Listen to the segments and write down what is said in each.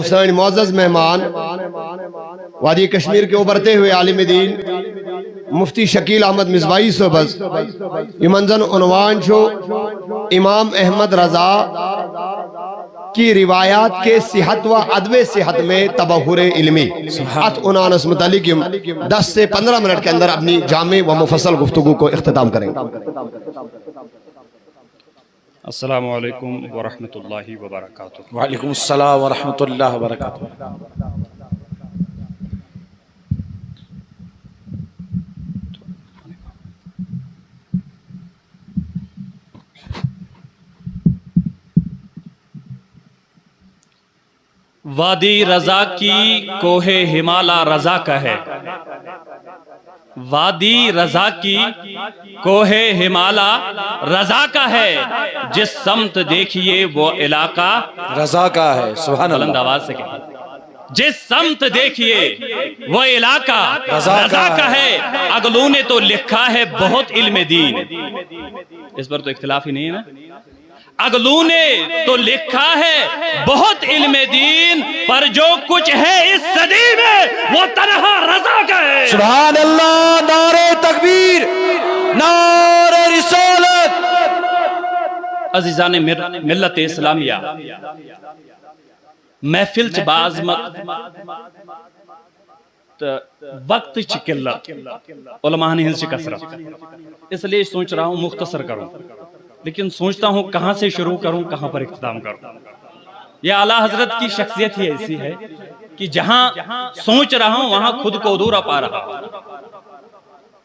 سانی معزز مہمان وادی کشمیر کے ابھرتے ہوئے عالم دین مفتی شکیل احمد مصباحی صوبز یمنزن عنوان چھو امام احمد رضا کی روایات کے صحت و عدم صحت میں تبحر علمی ات عنانس متعلق 10 سے 15 منٹ کے اندر اپنی جامع و مفصل گفتگو کو اختتام کریں گے۔ السلام علیکم ورحمۃ اللہ وبرکاتہ۔ وعلیکم السلام ورحمۃ اللہ وبرکاتہ۔ وادی رضا کی کوہ ہمالا رضا کا ہے، وادی رضا کی کوہ ہمالا رضا کا ہے، جس سمت دیکھیے وہ علاقہ رضا کا ہے۔ سبحان بلند اللہ۔ آواز سے کہیں، جس سمت دیکھیے وہ علاقہ رضا کا ہے، اگلوں نے تو لکھا ہے بہت علم دین۔ اس پر تو اختلاف ہی نہیں ہے نا، اگلوں نے تو لکھا ہے بہت علم دین، پر جو کچھ ہے اس صدی میں وہ تنہا رضا کا ہے۔ سبحان اللہ، نعرہ تکبیر، نعرہ رسالت۔ عزیزان ملت اسلامیہ، محفل چ بازمت وقت چ قلت، علماء نے ہنس کثرت، اس لیے سوچ رہا ہوں مختصر کروں، لیکن سوچتا ہوں کہاں سے شروع کروں، کہاں پر اختتام کروں۔ یہ اعلیٰ حضرت کی شخصیت ہی ایسی ہے کہ جہاں سوچ رہا ہوں وہاں خود کو ادھورا پا رہا ہوں۔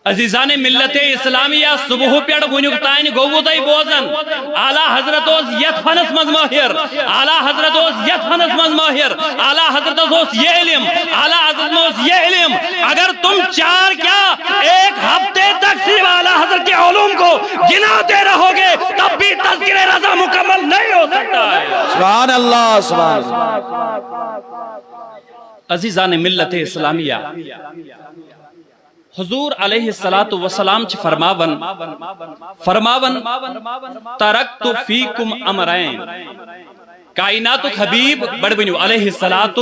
عزیزان ملت اسلامیہ، صبح پیڑ ونیک تائن گوو تائی بوزن، اعلیٰ حضرت اوس یت فنس مز ماہر، اعلیٰ حضرت اوس یت فنس مز ماہر، اعلیٰ حضرت اوس یہ علم، اعلیٰ حضرت اوس یہ علم۔ اگر تم چار کیا ایک ہفتے تک صرف اعلیٰ حضرت کے علوم کو گناتے رہو گے تب بھی تذکرہ رضا مکمل نہیں ہو سکتا ہے۔ سبحان اللہ، سبحان اللہ۔ عزیزان ملت اسلامیہ، حضور علیہ السلام چھ فرماون ترکت فیکم امرین، کائنات حبیب بڑبنیو علیہ السلام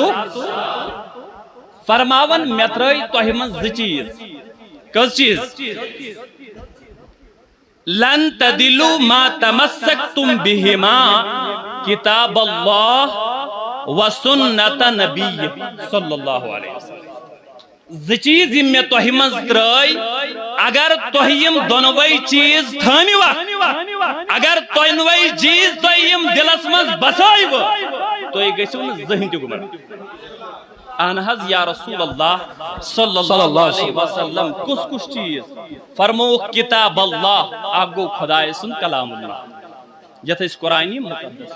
فرماون میترائی توہی من زی چیز، کس چیز؟ لن تدلو ما تمسکتم بہما کتاب اللہ و سنت نبی صلی اللہ علیہ وسلم۔ زی چیز میں توہی من ترائی، اگر توہیم دونوئی چیز تھامیو، اگر دونوئی چیز توہیم دلس من بسائیو تو یہ گیسون ذہن تی گمر۔ آنہز یا رسول اللہ صلی اللہ علیہ وسلم کس چیز؟ فرمو کتاب اللہ، آگو خدای سن کلام اللہ، جیسے اس قرآنی مقدس۔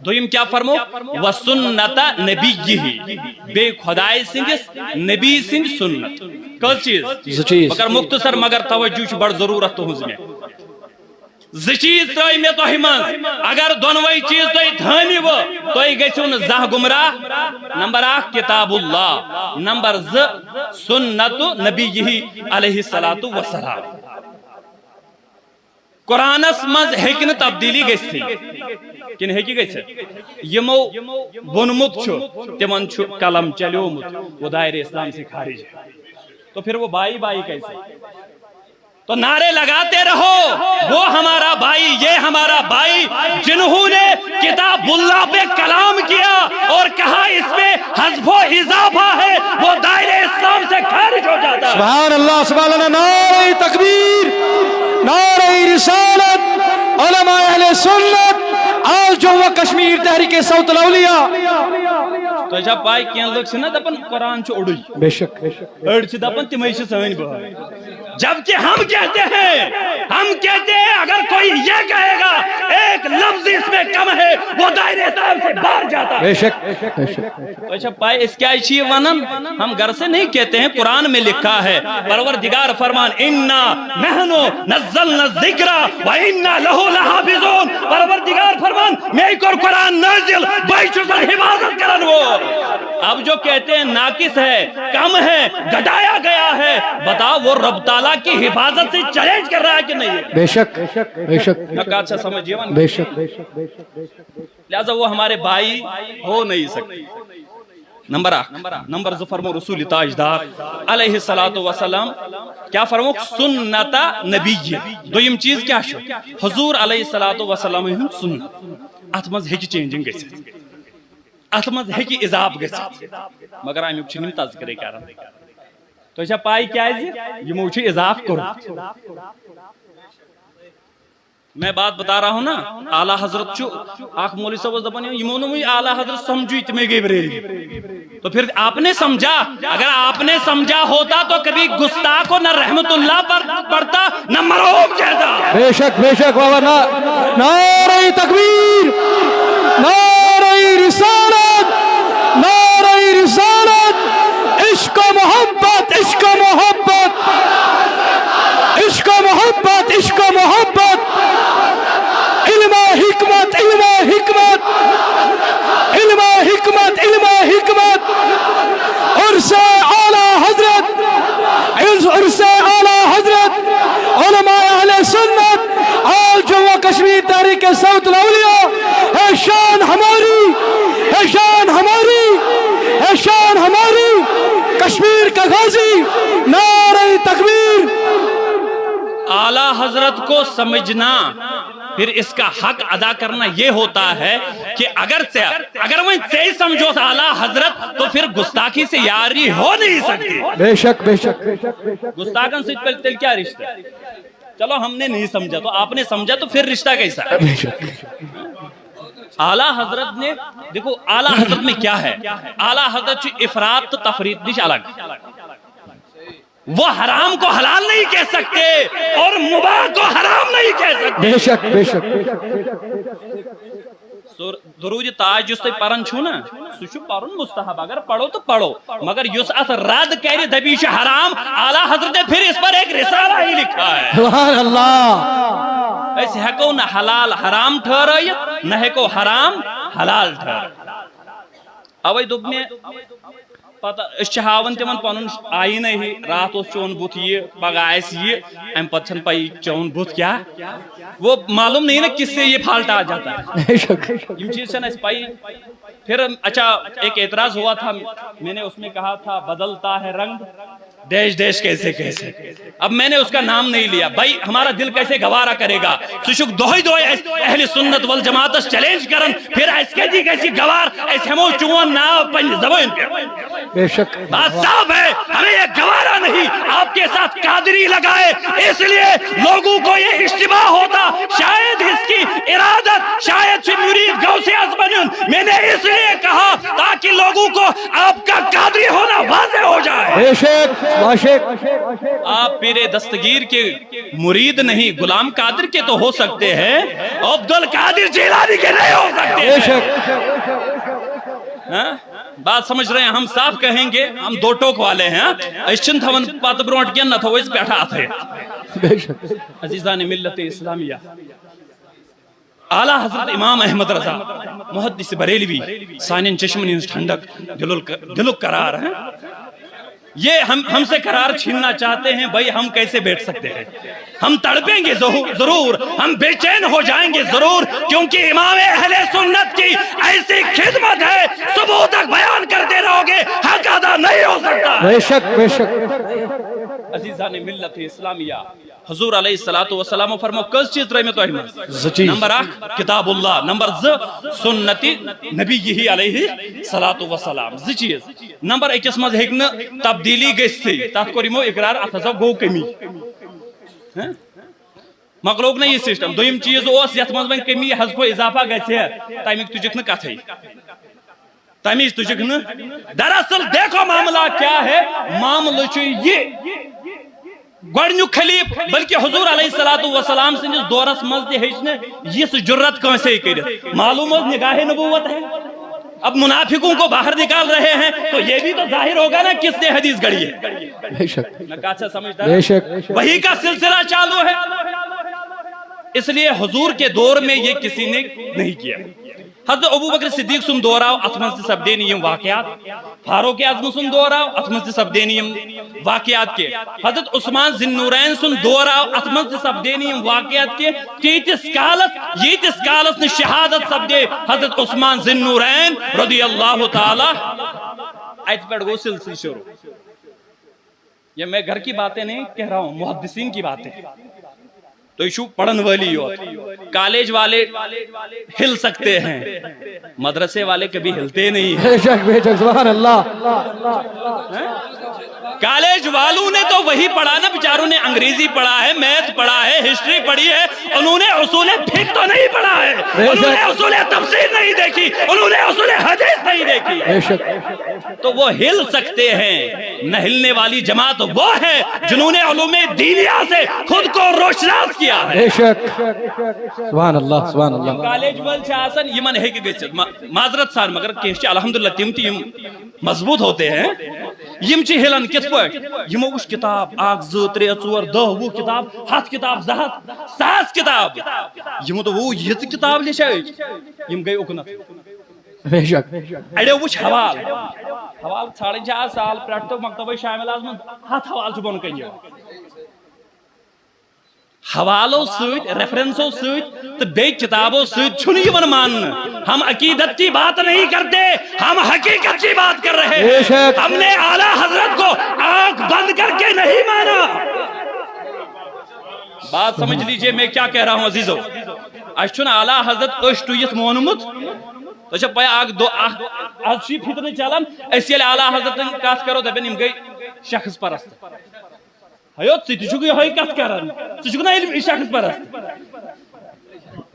دویم کیا فرمو؟ وَسُنَّتَ نَبِيِّهِ، بے خدای سنجس نبی سنج سنت۔ کس چیز؟ مگر مختصر مگر توجہ بڑھ ضرورت تو ہوں میں۔ زی چیز ترائی میں تو ہمان، اگر دونوئی چیز تو دھانی وہ تو ہی گیسون زہ گمراہ۔ نمبر 1 کتاب اللہ، نمبر 2 سنت نبی علیہ السلام۔ قرآن اس مز ہیکن تبدیلی گیس تھی، کن ہیکی گیس ہے؟ یمو ونمت چھو تیمن چھو کلم چلیو مت، وہ دائر اسلام سے خارج ہے، تو پھر وہ بائی بائی کیسے؟ تو نعرے لگاتے رہو وہ ہمارا بھائی، یہ ہمارا بھائی، جنہوں نے کتاب اللہ پہ کلام کیا اور کہا اس میں حذف و اضافہ ہے، وہ دائر اسلام سے خارج ہو جاتا ہے۔ سبحان اللہ، سبحان اللہ، نعرہ تکبیر، نعرہ رسالت، علماء اہل سنت، آج جو وہ کشمیر تحریک صوت الاولیاء۔ تو اچھا پائی کین لوگ سے نا دپن قرآن چھو اڑوئی، بے شک اڑ چھ دپن تمہیں سے سوین بہائی، جبکہ ہم کہتے ہیں اگر کوئی یہ کہے گا ایک لفظ اس میں کم ہے وہ دائرے اسلام سے باہر جاتا ہے۔ بے شک بے شک۔ تو اچھا پائے اس کیا چیئے ونن، ہم گھر سے نہیں کہتے ہیں، قرآن میں لکھا ہے، پروردگار فرمان اِنَّا نَحْنُ نَزَّلْنَا الذِّكْرَ وَإِنَّا لَهُ لَحَافِظُونَ۔ پروردگار فرمان میں ایک اور قرآن نازل بائیشتر حفاظت کرن وہ۔ اب جو کہتے ہیں ناقص ہے، کم ہے، گھٹایا گیا ہے، بتاؤ وہ رب تعالیٰ کی حفاظت سے چیلنج کر رہا ہے کہ نہیں؟ بے شک بے شک نکات سے سمجھئے ون؟ بے شک بے شک بے شک بے شک۔ لہذا وہ ہمارے بھائی ہو نہیں سکتے. نمبر 8 نمبر زٕ فرمو رسول تاجدار علیہ الصلوۃ والسلام کیا فرمو سنت نبی. دویم چیز کیا چھُ حضور علیہ الصلوۃ والسلام ہُنٛد سنت. اتھ منٛز ہیٚکہِ چینجنگ گژھِتھ, اتھ منٛز ہیٚکہِ اضافہٕ گژھِتھ, مگر امیُک چھِنہٕ یِم تذکرے کران. تۄہہِ چھا پاے کیازِ یِمو چھُ اضافہٕ کوٚرمُت. میں بات بتا رہا ہوں نا, اعلیٰ حضرت چھو آنکھ مولوی صاحب دپان یمو نموی اعلیٰ حضرت سمجھوئی تمہیں گئی بریلی. تو پھر آپ نے سمجھا, اگر آپ نے سمجھا ہوتا تو کبھی گستاخ کو نہ رحمت اللہ پر پڑھتا نہ مرحوم کہتا. بے شک بابا. نعرہ تکبیر, نعرہ رسالت, نعرہ رسالت. عشق و محبت, عشق و محبت, عشق و محبت, عشق و محبت. علم حکمت, علم حکمت, علم حکمت, علم حکمت. عرص اعلیٰ حضرت, عرص اعلیٰ حضرت علماء اہل سنت آل جموں کشمیر تحریک صوت الاولیاء. ہے شان ہماری, ہے شان ہماری, ہے شان ہماری. کشمیر کا غازی, نعرہ تکبیر. اعلیٰ حضرت کو سمجھنا پھر اس کا حق ادا کرنا یہ ہوتا ہے کہ اگر وہ صحیح سمجھو تھا اعلیٰ حضرت تو پھر گستاخی سے یاری ہو نہیں سکتی. بے شک بے شک. گستاخن سے پہلے کیا رشتہ, چلو ہم نے نہیں سمجھا تو آپ نے سمجھا تو پھر رشتہ کیسا. اعلیٰ حضرت نے دیکھو اعلیٰ حضرت میں کیا ہے, اعلیٰ حضرت افراط تفریط نش الگ. وہ حرام کو حلال نہیں کہہ سکتے اور مباح کو حرام نہیں کہہ سکتے. بے شک بے شک. درود تاج جس تے پرن چھو نا سو چھو پرن مستحب, اگر پڑھو تو پڑھو, مگر یس ات رد کرے دبی چھ حرام. اعلیٰ حضرت نے پھر اس پر ایک رسالہ ہی لکھا ہے. سبحان اللہ. اس ہیکو نہ حلال حرام ٹھہرائیت نہ ہیکو حرام حلال ٹھہرائیت. اوے دوب میں پتہ اس ہاون تمن پن آئین ہی رات اس چون بت یہ پگہ آس یہ ام پتہ چھن پائی چون بت کیا, وہ معلوم نہیں نا کس سے یہ پھالٹا آ جاتا ہے. یہ چیز چھن اس پائی. پھر اچھا ایک اعتراض ہوا تھا, میں نے اس میں کہا تھا بدلتا ہے رنگ دیش دیش کیسے کیسے. اب میں نے اس کا نام نہیں لیا, بھائی ہمارا دل کیسے گوارا کرے گا. سشک دوہی دوہی اہل سنت والجماعت چیلنج کرن پھر اس کے جی کیسی گوار اس ہمو چون ناو پنج زبان پہ. بے شک بات صاف ہے, ہمیں یہ گوارا نہیں آپ کے ساتھ قادری لگائے, اس لیے لوگوں کو یہ اشتباہ ہوتا شاید اس کی ارادت شاید سے مرید غوث اعظم. میں نے اس لیے کہا تاکہ لوگوں کو آپ کا قادری ہونا واضح ہو جائے. بے شک آپ پیر دستگیر کے مرید نہیں غلام قادر کے تو ہو سکتے ہیں, عبد القادر جیلانی کے نہیں ہو سکتے. بات سمجھ رہے ہیں, ہم صاف کہیں گے ہم دو ٹوک والے ہیں. اشن تھون پات برونٹ کیا نہ تھو اس بیٹھا تھے. عزیزان ملت اسلامیہ, اعلیٰ حضرت امام احمد رضا محدث بریلوی سانین چشمن ٹھنڈک دل قرار ہیں. یہ ہم سے قرار چھیننا چاہتے ہیں, بھائی ہم کیسے بیٹھ سکتے ہیں. ہم تڑپیں گے ضرور, ہم بے چین ہو جائیں گے ضرور, کیونکہ امام اہل سنت کی ایسی خدمت ہے صبح تک بیان کرتے رہو گے حق ادا نہیں ہو سکتا. بے شک بے شک. عزیزان ملت اسلامیہ, حضور علیہ الصلوۃ والسلام فرمو کس چیز رہے میں تو احمد. نمبر 8 کتاب اللہ, نمبر 2 سنت نبی علیہ الصلوۃ والسلام. زٕ چیز. نمبر 1 مز ہیک نہ تبدیلی گژھتھی, تتھ کوٚر یمو اقرار اتھ ہسا گوٚو کمی. مکلوک نا یہ سسٹم. دویم چیز اوس یتھ مز وۄنۍ کمی حض کو اضافہ گژھِ تمیُک تُجکھ نہٕ کتھٕے, تمچ تُجکھ نہٕ. دراصل دیکھو معاملہ کیا ہے, معاملہ چھُ یہ گۄڈنیُک خلیف بلکہ حضور علیہ الصلوۃ والسلام سندس دورس مز تہِ ہیٚچ نہٕ یِژھ جُرت کٲنٛسے کٔرِتھ. معلوم اوس نگاہ نبوت ہے. اب منافقوں کو باہر نکال رہے ہیں تو یہ بھی تو ظاہر ہوگا نا کس نے حدیث گڑھی ہے. میں کہا سمجھتا ہوں وہی کا سلسلہ چالو ہے. اس لیے حضور کے دور میں یہ کسی نے نہیں کیا. حضرت ابو بکر صدیق سن دور آو ات مز سپدین یم واقعات، فاروق اعظم سن دور آو ات مز سپدین یم واقعات کے، حضرت عثمان ذی النورین سن دور آو ات مز سپدین یم واقعات کے، تیتس کالس نے شہادت سپدے حضرت عثمان ذی النورین رضی اللہ تعالی ایت پیڑ گو سلسل شروع۔ یہ میں گھر کی باتیں نہیں کہہ رہا ہوں، محدثین کی باتیں، تو ایشو پڑھن والی ہو، کالج والے ہل سکتے ہیں، مدرسے والے کبھی ہلتے نہیں ہیں۔ بے شک سبحان اللہ۔ کالج والوں نے تو وہی پڑھا نا، بیچاروں نے انگریزی پڑھا ہے، میتھ پڑھا ہے، ہسٹری پڑھی ہے، انہوں نے اصول فقہ تو نہیں پڑھا ہے، انہوں نے اصول تفسیر نہیں دیکھی، انہوں نے اصول حدیث نہیں دیکھی، بے شک تو وہ ہل سکتے ہیں۔ نہ ہلنے والی جماعت وہ ہے جنہوں نے علوم دینیہ سے خود کو روشناس کیا ہے۔ بے شک سبحان اللہ سبحان اللہ۔ کالج وال چھ آسان یمن ہیکہ گژھت، معذرت سان مگر کینٛہہ چھ الحمدللہ تم تہ یم مضبوط ہوتے ہیں، یم چھ ہلن کت پٲٹھۍ، یمو وچھ کتاب 1 2 3 4 10 20 کتاب 100 کتاب 200 100 کتاب، یمو تو وہ یہ کتاب لیچھائے یم گئی اکنت۔ بے شک اڑیو وچھ حوال ژھانڈن چھ آز سال پٮ۪ٹھ تہٕ مکتبہ شامل آز منٛز 100 حوال چھ بۄن کَنہِ یِوان، حوالوں سۭتۍ ریفرنسوں سۭتۍ تہٕ بیٚیہِ کتابوں سۭتۍ چھُنہٕ یِوان ماننہٕ۔ ہم عقیدت کی بات نہیں کرتے، ہم حقیقت کی بات کر رہے ہیں۔ ہم نے اعلیٰ حضرت کو آنکھ بند کر کے نہیں مانا۔ بات سمجھ لیجئے میں کیا کہہ رہا ہوں عزیزو، اس چھُنہٕ اعلیٰ حضرت أچھ ٹُوِتھ مونمُت، تو چھا پایا اکھ دو آز چھ فتنہ چلان، أسۍ ییٚلہِ اعلیٰ حضرتن کتھ کرو دپن یم گٔے شخص پرست۔ ہیو ژٕ تہِ چھُکھ یہوے کتھ کران، ژٕ چھُکھ نا علم شخص پرست،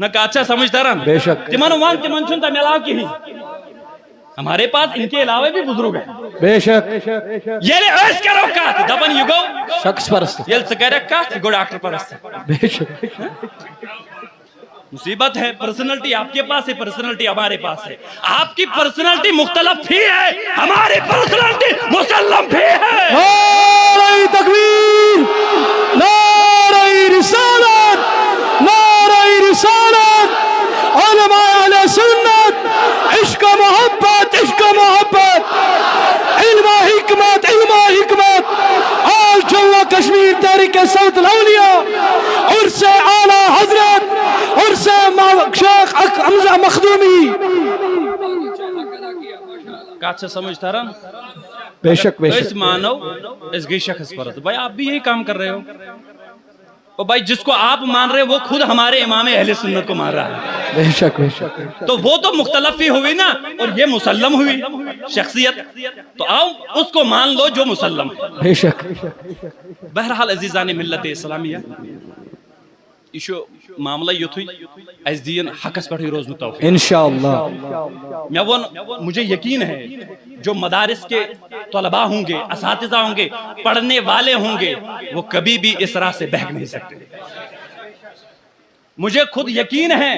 نہ کتھ چھا سمجھ تران؟ بے شک تمن ون تمن چھُنہٕ تمہِ علاوٕ کہیٖنۍ، ہمارے پاس ان کے علاوہ بھی بزرگ ہیں۔ بے شک ییٚلہِ أسۍ کرو کتھ دپن یہ گوٚو شخص پرست، ییٚلہِ ژٕ کرکھ کتھ یہ گوٚو ڈاکٹر پرست۔ بے شک مصیبت ہے، پرسنالٹی آپ کے پاس ہے، پرسنالٹی ہمارے پاس ہے، آپ کی پرسنالٹی مختلف بھی ہے، ہماری پرسنالٹی مسلم بھی ہے۔ نعرہ تکبیر، نعرہ رسالت، نعرہ رسالت، علماء اہل سنت، عشق محبت، عشق محبت، علم حکمت، علم حکمت، آل جموں کشمیر تحریک صوت الاولیاء، عرس اعلیٰ حضرت، عرس شیخ حمزہ مخدومی۔ کات سے سمجھ تران؟ بے شک بے اس شک مانو اس گئی شخص پرست، بھائی آپ بھی یہی کام کر رہے ہو، اور بھائی جس کو آپ مان رہے وہ خود ہمارے امام اہل سنت کو مان رہا ہے، بے شک بے شک تو وہ تو مختلف ہی ہوئی نا، اور یہ مسلم ہوئی شخصیت، تو آؤ اس کو مان لو جو مسلم ہے۔ بے شک بہرحال عزیزان ملت اسلامیہ، یہ معاملہ یتھے اس دین حقس پہ روزن توفیق انشاءاللہ۔ میں ون مجھے یقین ہے جو مدارس کے طلباء ہوں گے، اساتذہ ہوں گے، پڑھنے والے ہوں گے، وہ کبھی بھی اس راہ سے بہک نہیں سکتے۔ مجھے خود یقین ہے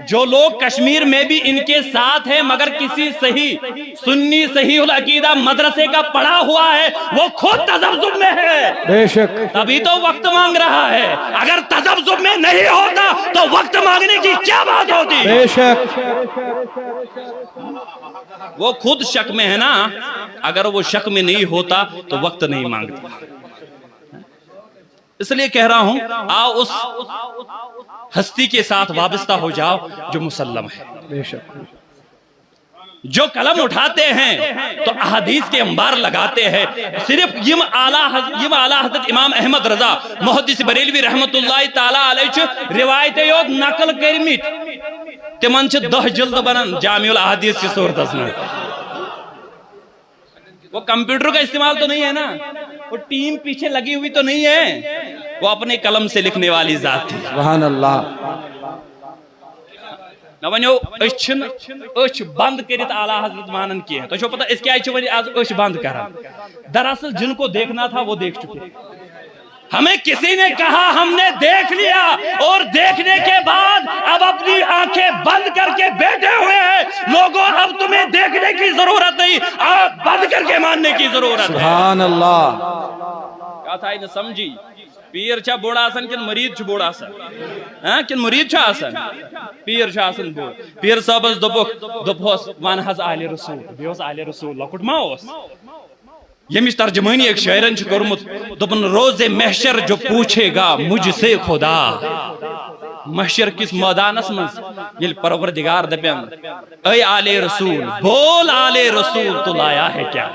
جو لوگ کشمیر میں بھی ان کے ساتھ ہیں مگر کسی صحیح سنی صحیح العقیدہ مدرسے کا پڑھا ہوا ہے، وہ خود تذبذب میں ہے، بے شک تبھی تو وقت مانگ رہا ہے۔ اگر تذبذب میں نہیں ہوتا تو وقت مانگنے کی کیا بات ہوتی؟ بے شک وہ خود شک میں ہے نا، اگر وہ شک میں نہیں ہوتا تو وقت نہیں مانگتا۔ اس لیے کہہ رہا ہوں آؤ اس ہستی کے ساتھ وابستہ ہو جاؤ جو مسلم ہے، بے شک جو قلم اٹھاتے ہیں تو احادیث کے انبار لگاتے ہیں۔ صرف یم اعلیٰ حضرت امام احمد رضا محدث بریلوی رحمت اللہ تعالیٰ علیہ روایت یوت نقل کرمت، تمن 10 جلد بنان جامع الاحادیث کی صورت میں۔ وہ کمپیوٹر کا استعمال تو نہیں ہے نا، وہ ٹیم پیچھے لگی ہوئی تو نہیں ہے، وہ اپنے قلم سے لکھنے والی ذات تھی۔ سبحان اللہ۔ نہ ونیو اچھ بند کرت اعلیٰ حضرت مانن کی ہے، تو چھو پتہ اس کیا ونی آج اچھ بند کرا، دراصل جن کو دیکھنا تھا وہ دیکھ چکے۔ ہمیں کسی نے کہا ہم نے دیکھ لیا، اور دیکھنے کے بعد اب اپنی آنکھیں بند کر کے بیٹھے ہوئے ہیں۔ لوگوں اب تمہیں دیکھنے کی ضرورت نہیں، آنکھ بند کر کے ماننے کی ضرورت ہے۔ سبحان اللہ۔ کہا تھا انہیں سمجھی پیر چھا بوڑ آسان کن مرید چھ بوڑ آسان کن مرید چھ آسان پیر چھ آسان بوڑ پیر صاحبس دوپوس وان حض آل رسول بیوس آل رسول لکٹ ما اوس یمش ترجمانی ایک شاعرن چھ کرمت دوپن روز محشر جو پوچھے گا مجھ سے خدا محشر کس میدانس مز یل پروردگار دپن اے آل رسول بول آل رسول تو لایا ہے کیا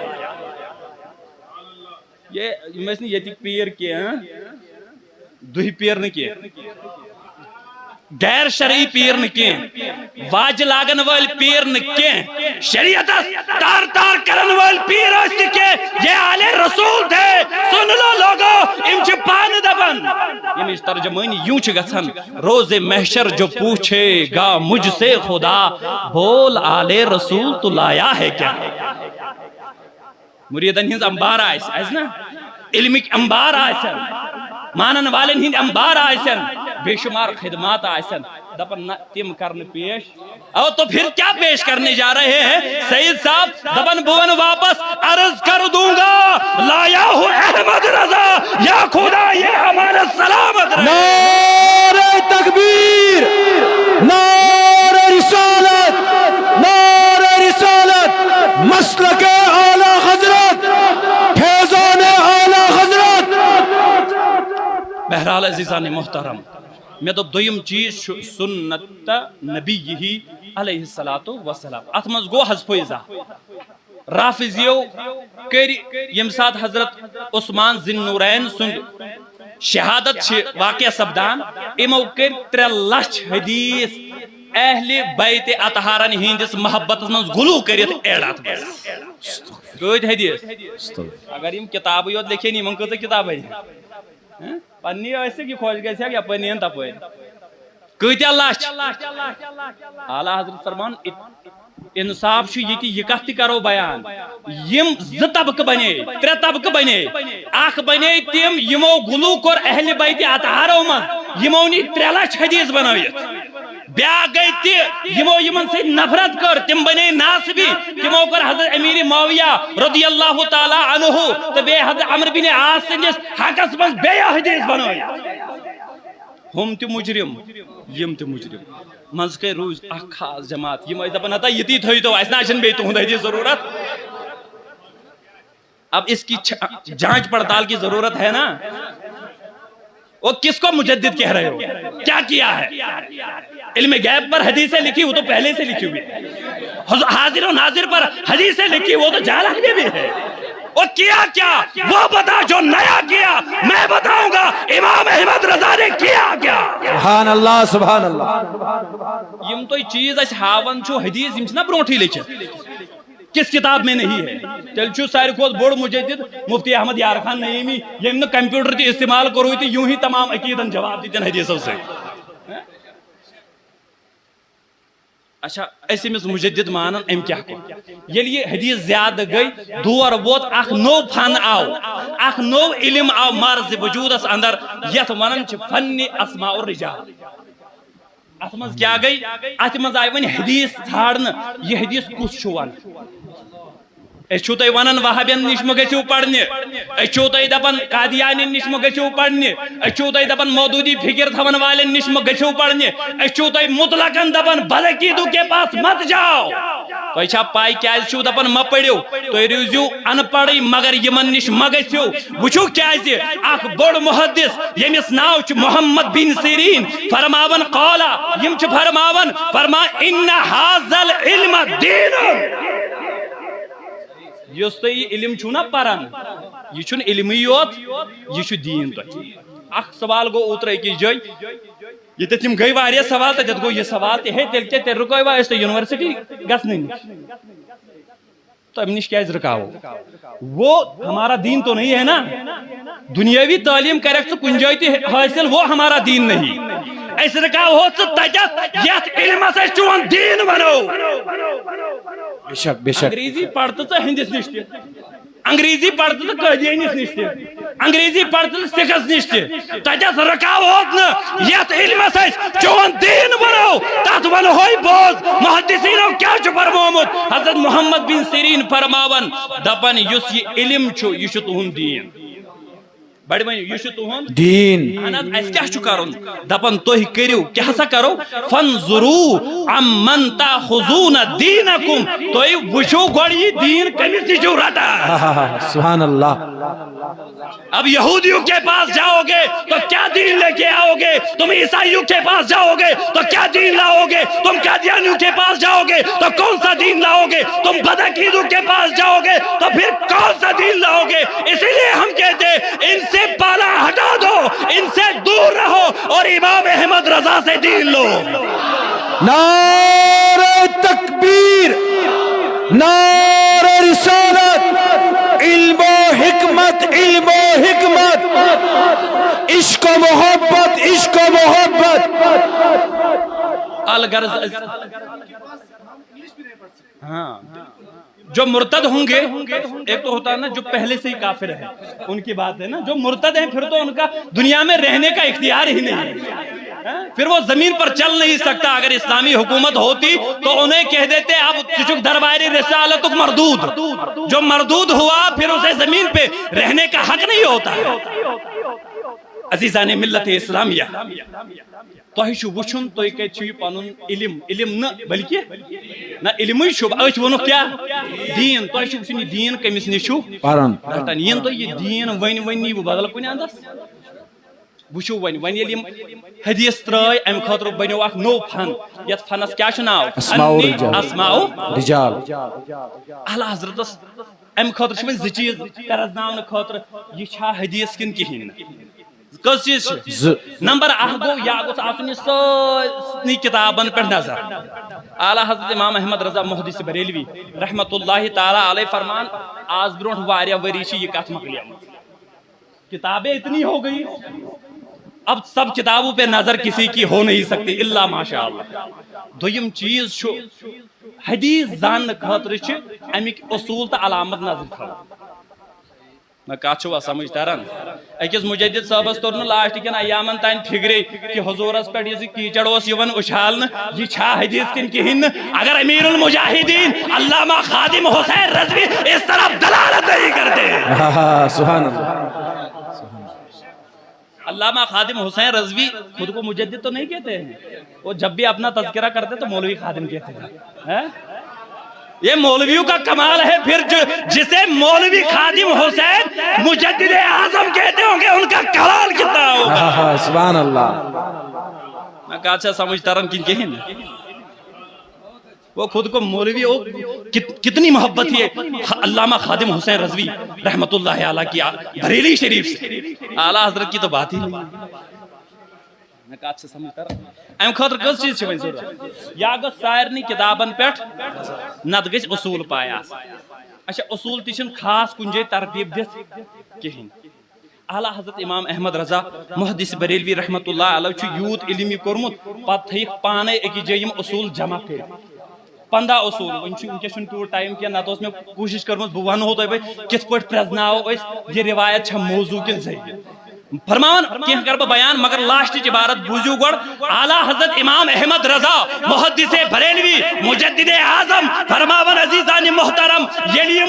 یہ میں یہ پیر کی دہی پیر نکی غیر شرعی پیر نکی واج لاگن وال پیر نکی شریعت تار تار کرن وال پیر اس نکی یہ آل رسول تھے سن لو لوگو ام چھ پان دبن یہ اس ترجمانی یوں چھ گژھن روز محشر جو پوچھے گا مجھ سے خدا بول آل رسول تو لایا ہے کیا مریدن ہنز انبار آئیس نا علمک انبار آئیسن مانن والن ہند انبار آئیسن بے شمار خدمات آئیسن دپن تم کرنے پیش او تو پھر کیا پیش کرنے جا رہے ہیں سید صاحب دپن بون واپس عرض کر دوں گا لایا ہو احمد رضا یا خدا یہ ہمارا سلامت رہے نعرہ تکبیر نعرہ رسالت نعرہ رسالت مسلک اعلی حضرت فیضان اعلی حضرت بہرحال عزیزان محترم میں تو دویم چیز سنت نبی ہی علیہ السلام اتمز گو حذف اضافہ رافضیو کری یم سات حضرت عثمان ذن نورین سند شہادت چھ واقع سبدان امو کر 3 لچھ حدیث اہل بیت اطہارن ہندس محبت من غلو کرت ایڑات کوئی حدیث اگر یم کتاب یوت لکھے نہیں من کت کتاب ہے پنی ایسے کی کھوج گئے یا پنی ان تپوی کتیا لچھ اعلی حضرت فرمان انصاف چھ یہ یہ کت کرو بیان یم 2 طبقہ بنے 3 طبقہ بنے اخ بنے تم یمو غلو کور اہل بیت اطہارو من یمو نی 3 لچھ حدیث بنائیت بیا گئی تی یمو یمن سے نفرت کر تم بنے ناسبی تمو کر حضرت امیر معاویہ رضی اللہ تعالی عنہ تو بے حضرت عمرو بن عاص سندس حقس من بے حدیث بنائی ہم تی مجرم یم تی مجرم منز کے روز اخ خاص جماعت یم دپن ہتا یتی تھوئی تو ایسنا چھ بے تہند حدیث ضرورت اب اس کی جانچ پڑتال کی ضرورت ہے نا وہ کس کو مجدد کہہ رہے ہو کیا کیا ہے علم غیب پر حدیثیں لکھی وہ تو پہلے سے لکھی ہوئی حاضر و ناظر پر حدیثیں لکھی وہ تو جہالت میں بھی ہے وہ کیا وہ بتا جو نیا کیا میں بتاؤں گا امام احمد رضا نے کیا سبحان اللہ سبحان اللہ یم تو چیز اس ہاون چھو حدیث یم چھنا برونٹھی لکھت کس کتاب میں نہیں ہے تیل چھو ساری کھوت بوڑ مجدد مفتی احمد یار خان نعیمی یم نے کمپیوٹر تی استعمال کروئی تھی یوں ہی تمام عقیدن جواب دیتے حدیثوں سے اچھا ایسے میں مجدد مانن ام کیا کو یہ حدیث زیادہ گئی دور ووت اخ نو فن آو اخ نو علم آو مرض وجود اس اندر یت ونن چھ فن اسماء الرجال اتمز کیا گئی اتمز آئی ون حدیث ژھارن یہ حدیث کس چھو ون چھو تھی ونن وہابین نش مگھو پڑھنے چھو تھی دپان قادیانی نش مگھو پڑھنے چھو تھی دپان مودودی فکر تھون والن نش مگھو پڑھنے چھو تھی مطلقاً دپان بلقیدو کے پاس مت جاؤ تھی چھا پائی کیاز چھو دپان ما پڑھو تھی روزیو ان پڑھی مگر یمن نش مگھو وچھو کیاز اخ بڑ محدث یمس ناو چھ محمد بن سیرین فرماون قالا یم چھ فرماون فرما ان ھذا العلم دین یس تھی علم چھو نا پران یہ چھن علمی یوت یہ چھ دین تو اخ سوال گو اوتر اکی جائی یہ تم گئی واریہ سوال تھا جد گو یہ سوال تھی ہے تیل رکوئی وا اس یونیورسٹی گھسنے تو ام نش کیا رکاو وہ ہمارا دین تو نہیں ہے نا دنیاوی تعلیم کرک تو کنجائی حاصل وہ ہمارا دین نہیں ایسے رکاو ہو تو تجت یت علم سے چون دین بنو بے شک بے شک انگریزی پڑھتا تو ہندس نشتے انگریزی پڑھتا تو قادیانیس نشتے انگریزی پڑھتا تو سکھس نشتے تجت رکاو ہوت نا یت علم سے چون دین بنو تات بنو ہوئی بوز محدثینوں کیا چھو فرمومت حضرت محمد بن سیرین فرماون دپن یس یہ علم چھو یہ چھو تہن دین بڑ ون یہ تہن دین اہن اس کیا کرن دپن تُہۍ کٔرِو کیا ہسا کرو فانظروا عمن تاخذون دینکم تُہۍ وٕچھو گۄڈٕ یہ دین کٔمِس نِش چھُو رٹان سبحان اللہ اب یہودیوں کے پاس جاؤ گے تو کیا دین لے کے آؤ گے تم عیسائیوں کے پاس جاؤ گے تو کیا دین لاؤ گے تم قادیانیوں کے پاس جاؤ گے تو کون سا دین لاؤ گے تم بدعقیدوں کے پاس جاؤ گے تو پھر کون سا دین لاؤ گے اسی لیے ہم کہتے ہیں ان سے پالا ہٹا دو ان سے دور رہو اور امام احمد رضا سے دین لو نعرہ تکبیر نعرہ رسالت علم و حکمت عشق و محبت الغرض ہاں جو مرتد ہوں گے ایک تو ہوتا ہے نا جو پہلے سے ہی کافر ہے ان کی بات ہے نا جو مرتد ہیں پھر تو ان کا دنیا میں رہنے کا اختیار ہی نہیں ہے پھر وہ زمین پر چل نہیں سکتا اگر اسلامی حکومت ہوتی تو انہیں کہہ دیتے اب چچک درباری رسالتک مردود جو مردود ہوا پھر اسے زمین پہ رہنے کا حق نہیں ہوتا عزیزان ملت اسلامیہ تۄہہِ چھُ وٕچھُن تُہۍ کتہِ چھُ یہِ پنُن علم نہٕ بلکہِ نہ علمٕے چھُ أسۍ ووٚنُکھ کیٛاہ دیٖن تۄہہِ چھُ وٕچھُن یہِ دیٖن کٔمِس نِش چھُ رٹان یِن تُہۍ یہِ دیٖن وۄنۍ نیٖوٕ بدل کُنہِ اندس وٕچھِو وۄنۍ ییٚلہِ یِم حدیث ترٛٲے امہِ خٲطرٕ بنیو اکھ نوٚو فن یتھ فنس کیٛاہ چھُ ناو اسماء رجال اعلیٰ حضرتس امہِ خٲطرٕ چھِ وۄنۍ زٕ چیٖز پرزناونہٕ خٲطرٕ یہِ چھا حدیث کِنہٕ کِہیٖنۍ نہٕ کس چیز نمبر اکھ گو یا گوٚژھ آسُن یہِ سٲرسٕے کتابن پٮ۪ٹھ نظر اعلیٰ حضرت امام احمد رضا محدث بریلوی رحمت اللہ تعالیٰ علیہ فرمان آج برونٹھ واریاہ ؤری چھِ یہِ کتھ مۄکلیمٕژ کتابیں اتنی ہو گئی اب سب کتابوں پہ نظر کسی کی ہو نہیں سکتی الا ماشاء اللہ دویم چیز چھُ حدیث زاننہٕ خٲطرٕ چھِ امیِکۍ اصوٗل تہٕ علامت نظر تھاوٕنۍ نہ کتھ چھُوا سمجھ تران أکِس مجدد صٲبس توٚر نہٕ لاسٹ کٮ۪ن ایامن تانۍ فکرے کہ حضورس پٮ۪ٹھ یہِ کیچڑ اوس یِوان اُچھالنہٕ یہِ چھا حدیث کِنہٕ کِہیٖنۍ نہٕ اگر امیر المجاہدین علامہ خادم حسین رضوی اس طرف دلالت نہیں کرتے سبحان اللہ علامہ خادم حسین رضوی خود کو مجدد تو نہیں کہتے ہیں وہ جب بھی اپنا تذکرہ کرتے تو مولوی خادم کہتے ہیں یہ مولویوں کا کمال ہے پھر جسے مولوی خادم حسین مجدد اعظم کہتے ہوں گے ان کا کمال کتنا ہوگا سبحان اللہ میں کہا اچھا سمجھ ترن کن وہ خود کو مولوی ہو کتنی محبت ہے علامہ خادم حسین رضوی رحمت اللہ علیہ کی بریلی شریف سے اعلیٰ حضرت کی تو بات ہی نہیں میں کہا اچھا سمجھ ترن ام خاطر کس چیز چھِ ضرورت یا گژھِ سارنٕے کتابن پٮ۪ٹھ نتہٕ گژھِ اصوٗل پاے آسٕنۍ اچھا اصوٗل تہِ چھِنہٕ خاص کُنہِ جایہِ ترتیٖب دِتھ کِہیٖنۍ اعلیٰ حضرت امام احمد رضا محدث بریلوی رحمت اللہ علیہ چھُ یوٗت علم یہِ کوٚرمُت پتہٕ تھٲیِکھ پانے أکِس جایہِ یِم اصوٗل جمع کٔرِتھ 15 اصوٗل وٕنکٮ۪س چھُنہٕ تیوٗت ٹایم کینٛہہ نتہٕ اوس مےٚ کوٗشِش کٔرمٕژ بہٕ ونہو تۄہہِ وۄنۍ کِتھ پٲٹھۍ پرٛزناوو أسۍ یہِ روایت چھےٚ موضوٗع کِنہٕ صحیح فرمان کیا کر بیان مگر لاسٹ عبارت بوزیو گڑ اعلیٰ حضرت امام احمد رضا محدث بریلوی مجدد اعظم فرماون عزیزان محترم یہ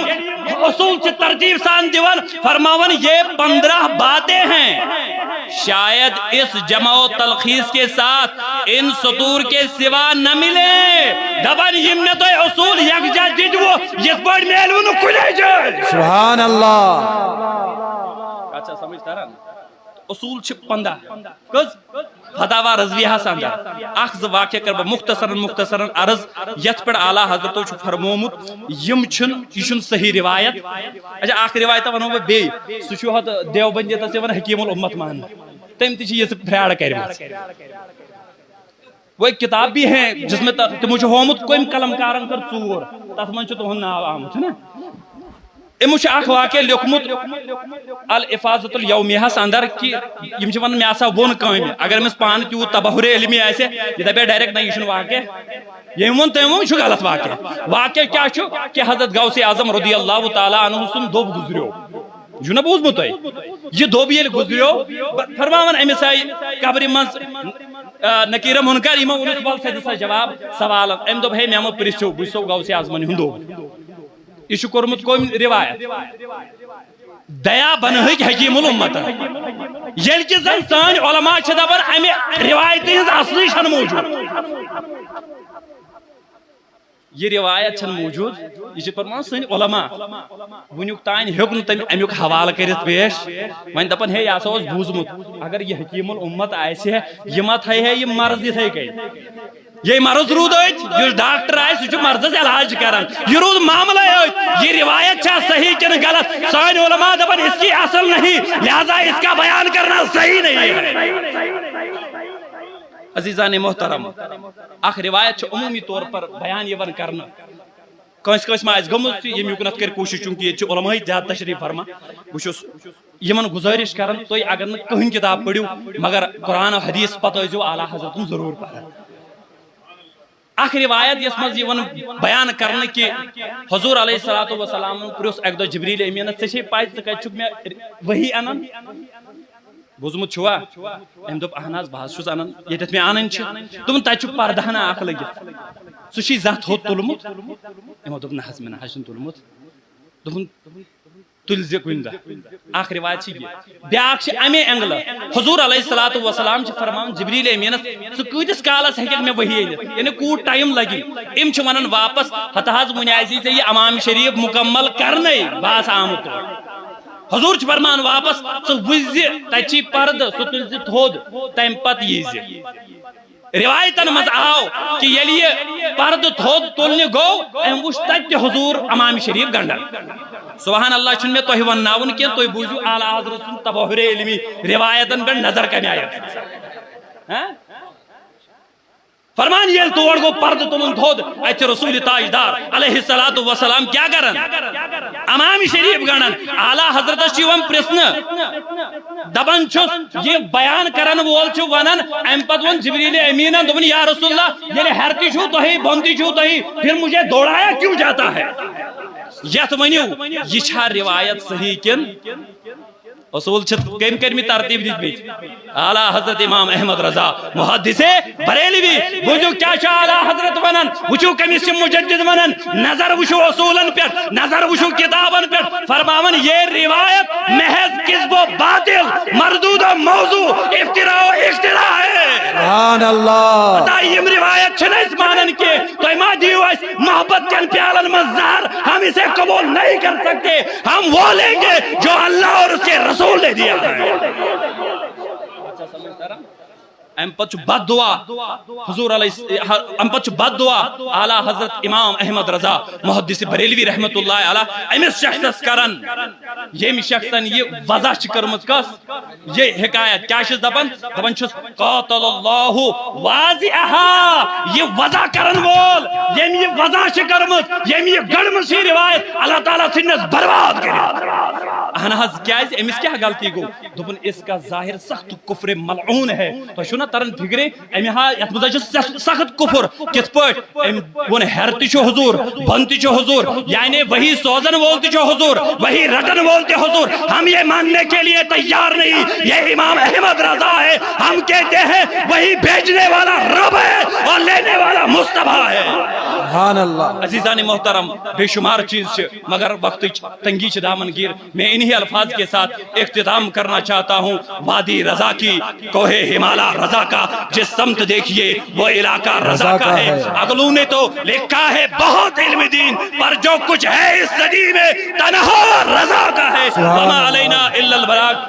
اصول سے ترتیب سان دیون فرماون یہ 15 باتیں ہیں شاید اس جمع و تلخیص کے ساتھ ان سطور کے سوا نہ ملے دبن یم نے تو اصول یکجا ججو یہ بڑ میلون کھلے جائے سبحان اللہ اچھا سمجھتا رہا اصول چھ 15 کز فتاوا رضویہ اندر اخذ واقع کر مختصراً عرض یت پر اعلیٰ حضرتو چھ فرمومت یم چھن یہ چھن صحیح روایت اچھا آخر روایت ونو بہ بی سہ چھ ہت دیوبندی تس ون حکیم الامت مان تم تہ یہ پھراڑ کرمت وہ ایک کتاب بھی ہے جس میں تمو چھ ہومت کوئی قلم کارن کر ژور تتھ من چھ تہن ناو آمت نا امو چھ اخ واقع لیکھمت الافاظت الیومیہ اندر کہ یم چھ ون مے آسا ون کامہ اگر امس پان کیو تبہر علمی آسہ یہ دپے ڈائریکٹ نہ یہ چھ واقع یم ون تم چھ غلط واقع کیا چھ کہ حضرت غوث اعظم رضی اللہ تعالی عنہ سن دوب گزریو جو نہ بوزمت یہ دوب یل گزریو فرماون امس آئی قبر منز نکیر منکر یمو ونس بول سے جواب سوال ام دوب ہے مے پرسو بو غوث اعظم ہندو یہ کورمت کوم روایت دیا بنہک حکیم الامت یل کہ زن سان علماء چھ دپان امہ روایت ہز اصلی چھن موجود یہ روایت چھن موجود یہ فرمان سن علماء ونیک تان ہیوک نہ تم امیک حوالہ کرت پیش ون دپان ہے یہ ہسا اوس بوزمت اگر یہ حکیم الامت آسہ یہ ما تھے ہے یہ مرض یہ تھے یہ مرض رود اس ڈاکٹر آئے سہ مرضس علاج کران یہ رود معاملہ یہ روایت چھا صحیح کن غلط سان علماء دپان اس کی اصل نہیں لہذا اس کا بیان کرنا صحیح نہیں ہے عزیزان محترم اخ روایت عمومی طور پر بیان یوان کرنا کنس کنس ما گمت یمیک نت کر کوشش چونکہ یہ علماء زیادہ تشریف فرما بہس یمن گزارش کران تھی اگر نہ کہین کتاب پڑھو مگر قرآن و حدیث پتہ ٲسۍزیو اعلیٰ حضرتن ضرور پڑھان اخ روایت یس مز یوان بیان کرنے کہ حضور علیہ الصلوۃ والسلام پرس اک دہ جبریل امینس ژے پاے ژٕ کتہِ چھُکھ مےٚ وحی انان بوزمت چھوا ام دپ اہن حظ بہت چھس انان یتھ مےٚ انان چھ دوٚپُن تتہِ چھُ پردٕ ہنا اکھ لٔگِتھ سُہ چھی زتھ تھوٚد تُلمُت یمو دوٚپ نہ حظ مےٚ نہ حظ چھُنہٕ تُلمُت دوٚپُن تُلۍ زِ کُنہِ دۄہ اکھ روایت چھ یہ بیاکھ چھ امے اینگلہٕ حضور علیہ الصلوۃ والسلام چھ فرمان جبریل امینس ژٕ کۭتِس کالس ہیٚککھ مےٚ وحی أنِتھ یعنی کوٗت ٹایم لگی یم چھ ونان واپس ہتہ حظ وُنہِ آسی ژےٚ یہ امام شریف مکمل کرنے بہٕ آسہٕ آمُت حضور چھ فرمان واپس ژٕ وٕچھ زِ تتہِ چھی پردٕ سُہ تُلۍ زِ تھوٚد تمہِ پتہٕ یی زِ روایتن مز آو کہ ییٚلہِ یہ پردٕ تھوٚد تُلنہِ گوٚو أمۍ وٕچھ تتہِ تہِ حضور امام شریف گنڈان سبحان اللہ چھُنہٕ مےٚ تۄہہِ ونناوُن کینٛہہ تُہۍ بوٗزِو اعلیٰ حضرت سُنٛد تبہر علمی روایتن پٮ۪ٹھ نظر کمہِ آیہِ فرمان ییٚلہِ تور گوٚو پردٕ تُلُن تھوٚد اتہِ چھِ رسول تاجدار علیہ الصلوۃ والسلام کیٛاہ کران امام شریف گنڈان اعلیٰ حضرتس چھُ یِوان پرژھنہٕ دپان چھُس یہ بیان کرن وول چھُ ونان امہِ پتہٕ ووٚن جبریل امیٖنن دوٚپُن یا رسول اللہ ییٚلہِ ہیٚرِ تہِ چھُو تُہی بۄن تہِ چھُو تُہی پھر مجھے دوڑایا کیوں جاتا ہے یتھ ؤنِو یہ چھا روایت صحیح کن اصول کم کرمی ترتیب دت اعلیٰ حضرت امام احمد رضا محدث بریلوی بوزو کیا چھا اعلیٰ حضرت ونان وچھو کمس مجدد ونان نظر وچھو اصولن پہ نظر وچھو کتابن پہ فرماون یہ روایت محض کذب و باطل مردود و موضوع افتراء و اختراع ہے سبحان اللہ یم روایت چھنا اس مانن کے تو ما دیو اس محبت کن پیالن مزار ہم اسے قبول نہیں کر سکتے ہم وہ لیں گے جو اللہ اور اس کے رسول نے دیا ہے ام پتہ بد دعا حضور علیہ ام پتہ بد دعا اعلیٰ حضرت امام احمد رضا محدث بریلوی رحمت اللہ علیہ امس شخص کرن یم شخصن یہ وضع چھ کرمت کس یہ حکایت کیا چھ دپان دپان چھس قاتل اللہ واضحہ یہ وضع کرن وول یم یہ وضع چھ کرمت یم یہ گڑمت سی روایت اللہ تعالیٰ سنس برباد کرے اہن حض کیا امس کیا غلطی گو دپن اس کا ظاہر سخت کفر ملعون ہے تو چھو ترن فکرے یت مز سخت کفر کت پہ ون ہر تہ حضور بن تہ حضور یعنی وہی سوزن وول تہ حضور وہی رٹن وول تہ حضور ہم یہ ماننے کے لیے تیار نہیں یہ امام احمد رضا ہے ہم کہتے ہیں وہی بھیجنے والا رب ہے اور لینے والا مصطفیٰ ہے سبحان اللہ عزیزان محترم بے شمار چیز مگر وقت تنگی دامن گیر میں انہی الفاظ کے ساتھ اختتام کرنا چاہتا ہوں وادی رضا کی کوہ ہمالا رضا کا جس سمت دیکھیے وہ علاقہ رضا کا ہے اگلوں نے تو لکھا ہے بہت علم دین پر جو کچھ ہے اس صدی میں تنہا رضا کا ہے وما علینا الا البلاغ